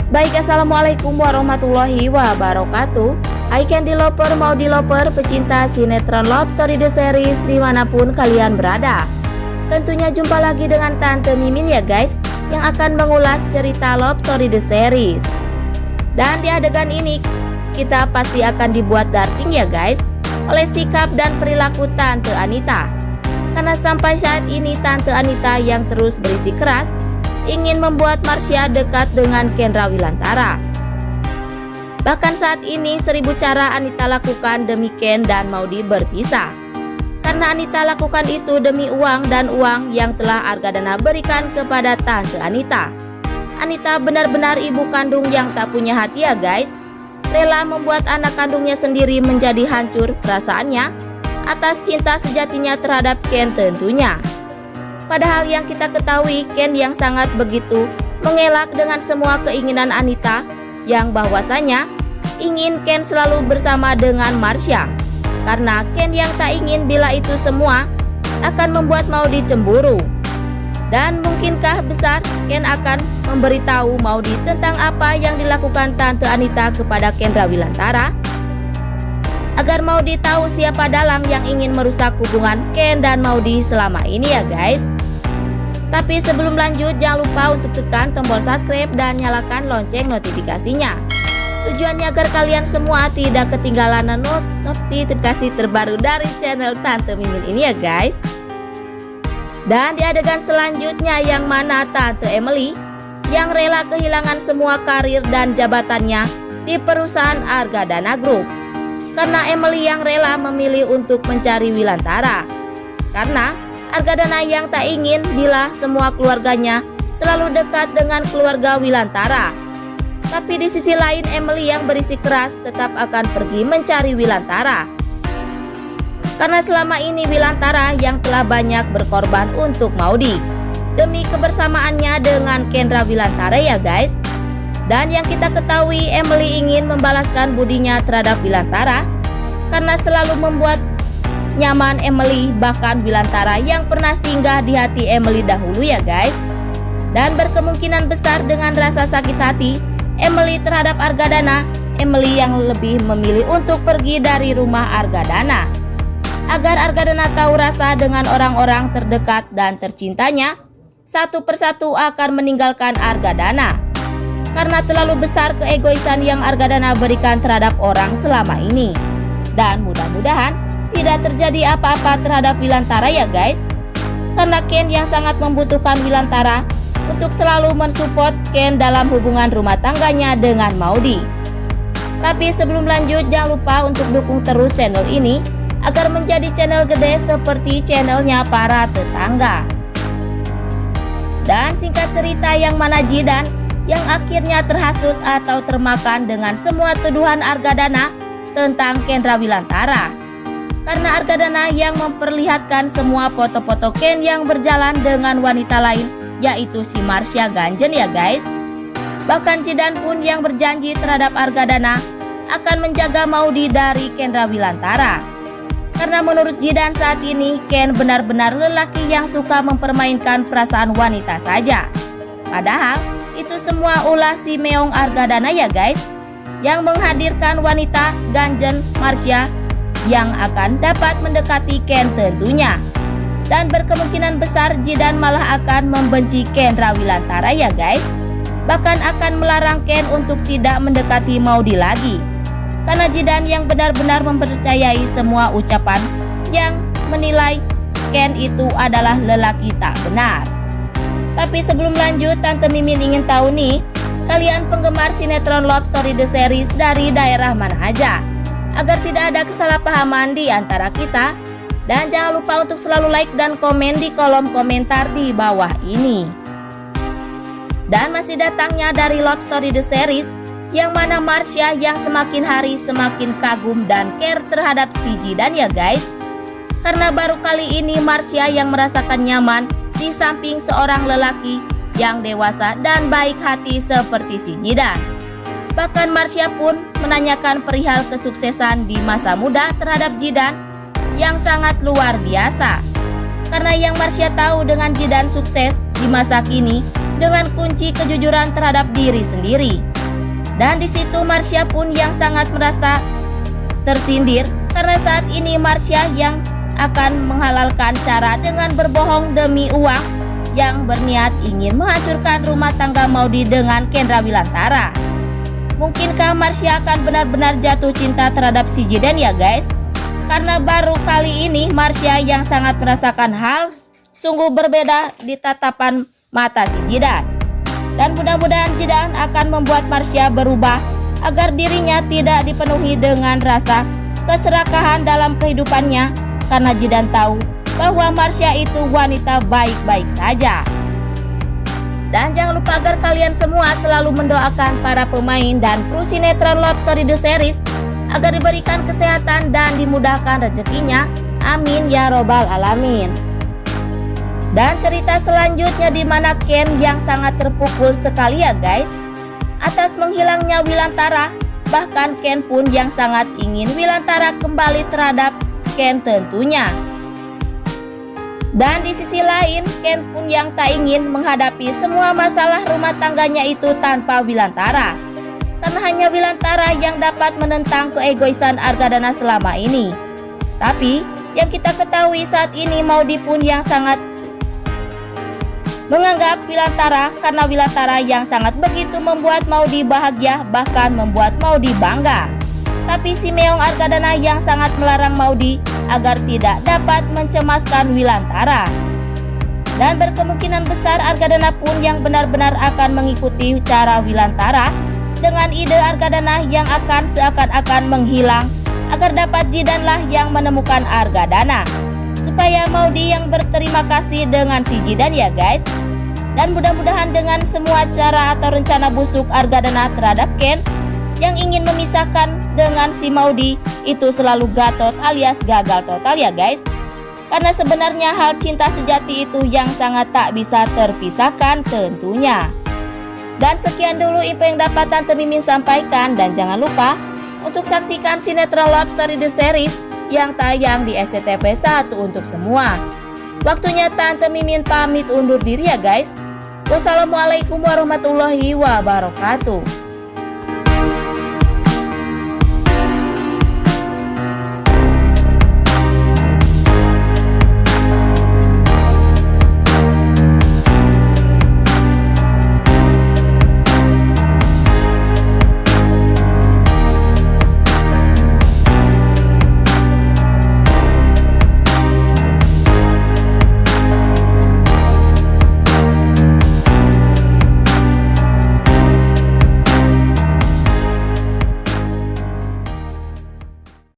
Baik, assalamualaikum warahmatullahi wabarakatuh. Hai Candy Lover, Maudy Lover, pecinta sinetron Love Story The Series dimanapun kalian berada. Tentunya jumpa lagi dengan Tante Mimin ya guys, yang akan mengulas cerita Love Story The Series. Dan di adegan ini kita pasti akan dibuat darting ya guys, oleh sikap dan perilaku Tante Anita. Karena sampai saat ini Tante Anita yang terus berisi keras ingin membuat Marsha dekat dengan Kendra Wilantara. Bahkan saat ini 1000 cara Anita lakukan demi Ken dan Maudy berpisah. Karena Anita lakukan itu demi uang dan uang yang telah Argadana berikan kepada Tante Anita. Anita benar-benar ibu kandung yang tak punya hati ya guys. Rela membuat anak kandungnya sendiri menjadi hancur perasaannya atas cinta sejatinya terhadap Ken tentunya. Padahal yang kita ketahui Ken yang sangat begitu mengelak dengan semua keinginan Anita, yang bahwasanya ingin Ken selalu bersama dengan Marsha. Karena Ken yang tak ingin bila itu semua akan membuat Maudy cemburu. Dan mungkinkah besar Ken akan memberitahu Maudy tentang apa yang dilakukan Tante Anita kepada Kendra Wilantara, agar Maudy tahu siapa dalang yang ingin merusak hubungan Ken dan Maudy selama ini ya guys. Tapi sebelum lanjut, jangan lupa untuk tekan tombol subscribe dan nyalakan lonceng notifikasinya. Tujuannya agar kalian semua tidak ketinggalan notifikasi terbaru dari channel Tante Mimin ini ya guys. Dan di adegan selanjutnya yang mana Tante Emily yang rela kehilangan semua karir dan jabatannya di perusahaan Argadana Group. Karena Emily yang rela memilih untuk mencari Wilantara. Karena Argadana yang tak ingin bila semua keluarganya selalu dekat dengan keluarga Wilantara. Tapi di sisi lain Emily yang berisi keras tetap akan pergi mencari Wilantara. Karena selama ini Wilantara yang telah banyak berkorban untuk Maudy demi kebersamaannya dengan Kendra Wilantara ya guys. Dan yang kita ketahui Emily ingin membalaskan budinya terhadap Wilantara karena selalu membuat nyaman Emily, bahkan Wilantara yang pernah singgah di hati Emily dahulu ya guys. Dan berkemungkinan besar dengan rasa sakit hati Emily terhadap Argadana, Emily yang lebih memilih untuk pergi dari rumah Argadana agar Argadana tahu rasa dengan orang-orang terdekat dan tercintanya satu persatu akan meninggalkan Argadana. Karena terlalu besar keegoisan yang Argadana berikan terhadap orang selama ini. Dan mudah-mudahan tidak terjadi apa-apa terhadap Wilantara ya guys. Karena Ken yang sangat membutuhkan Wilantara untuk selalu mensupport Ken dalam hubungan rumah tangganya dengan Maudy. Tapi sebelum lanjut, jangan lupa untuk dukung terus channel ini agar menjadi channel gede seperti channelnya para tetangga. Dan singkat cerita yang mana Jidan yang akhirnya terhasut atau termakan dengan semua tuduhan Argadana tentang Kendra Wilantara. Karena Argadana yang memperlihatkan semua foto-foto Ken yang berjalan dengan wanita lain, yaitu si Marsha Ganjen ya guys. Bahkan Jidan pun yang berjanji terhadap Argadana akan menjaga Maudy dari Kendra Wilantara. Karena menurut Jidan saat ini Ken benar-benar lelaki yang suka mempermainkan perasaan wanita saja. Padahal itu semua ulah si Meong Argadana ya guys, yang menghadirkan wanita Ganjen Marsha yang akan dapat mendekati Ken tentunya. Dan berkemungkinan besar Jidan malah akan membenci Kendra Wilantara ya guys. Bahkan akan melarang Ken untuk tidak mendekati Maudy lagi. Karena Jidan yang benar-benar mempercayai semua ucapan yang menilai Ken itu adalah lelaki tak benar. Tapi sebelum lanjut, Tante Mimin ingin tahu nih, kalian penggemar sinetron Love Story The Series dari daerah mana aja, agar tidak ada kesalahpahaman di antara kita. Dan jangan lupa untuk selalu like dan komen di kolom komentar di bawah ini. Dan masih datangnya dari Love Story The Series, yang mana Marsha yang semakin hari semakin kagum dan care terhadap si Jidan ya guys. Karena baru kali ini Marsha yang merasakan nyaman di samping seorang lelaki yang dewasa dan baik hati seperti si Jidan. Bahkan Marsha pun menanyakan perihal kesuksesan di masa muda terhadap Jidan yang sangat luar biasa. Karena yang Marsha tahu dengan Jidan sukses di masa kini dengan kunci kejujuran terhadap diri sendiri. Dan di situ Marsha pun yang sangat merasa tersindir karena saat ini Marsha yang akan menghalalkan cara dengan berbohong demi uang yang berniat ingin menghancurkan rumah tangga Maudy dengan Kendra Wilantara. Mungkinkah Marsha akan benar-benar jatuh cinta terhadap si Jidan ya guys? Karena baru kali ini Marsha yang sangat merasakan hal sungguh berbeda di tatapan mata si Jidan. Dan mudah-mudahan Jidan akan membuat Marsha berubah agar dirinya tidak dipenuhi dengan rasa keserakahan dalam kehidupannya, karena Jidan tahu bahwa Marsha itu wanita baik-baik saja. Dan jangan lupa agar kalian semua selalu mendoakan para pemain dan kru sinetron Love Story The Series agar diberikan kesehatan dan dimudahkan rezekinya. Amin ya robbal alamin. Dan cerita selanjutnya di mana Ken yang sangat terpukul sekali ya guys atas menghilangnya Wilantara. Bahkan Ken pun yang sangat ingin Wilantara kembali terhadap Ken tentunya. Dan di sisi lain Ken pun yang tak ingin menghadapi semua masalah rumah tangganya itu tanpa Wilantara, karena hanya Wilantara yang dapat menentang keegoisan Argadana selama ini. Tapi yang kita ketahui saat ini Maudy pun yang sangat menganggap Wilantara, karena Wilantara yang sangat begitu membuat Maudy bahagia, bahkan membuat Maudy bangga. Tapi si Meong Argadana yang sangat melarang Maudy agar tidak dapat mencemaskan Wilantara. Dan berkemungkinan besar Argadana pun yang benar-benar akan mengikuti cara Wilantara dengan ide Argadana yang akan seakan-akan menghilang agar dapat Jidanlah yang menemukan Argadana, supaya Maudy yang berterima kasih dengan si Jidan ya guys. Dan mudah-mudahan dengan semua cara atau rencana busuk Argadana terhadap Ken yang ingin memisahkan dengan si Maudy itu selalu gatot alias gagal total ya guys. Karena sebenarnya hal cinta sejati itu yang sangat tak bisa terpisahkan tentunya. Dan sekian dulu info yang dapat Tante Mimin sampaikan, dan jangan lupa untuk saksikan sinetron Love Story The Series yang tayang di SCTV 1 untuk semua. Waktunya Tante Mimin pamit undur diri ya guys. Wassalamualaikum warahmatullahi wabarakatuh.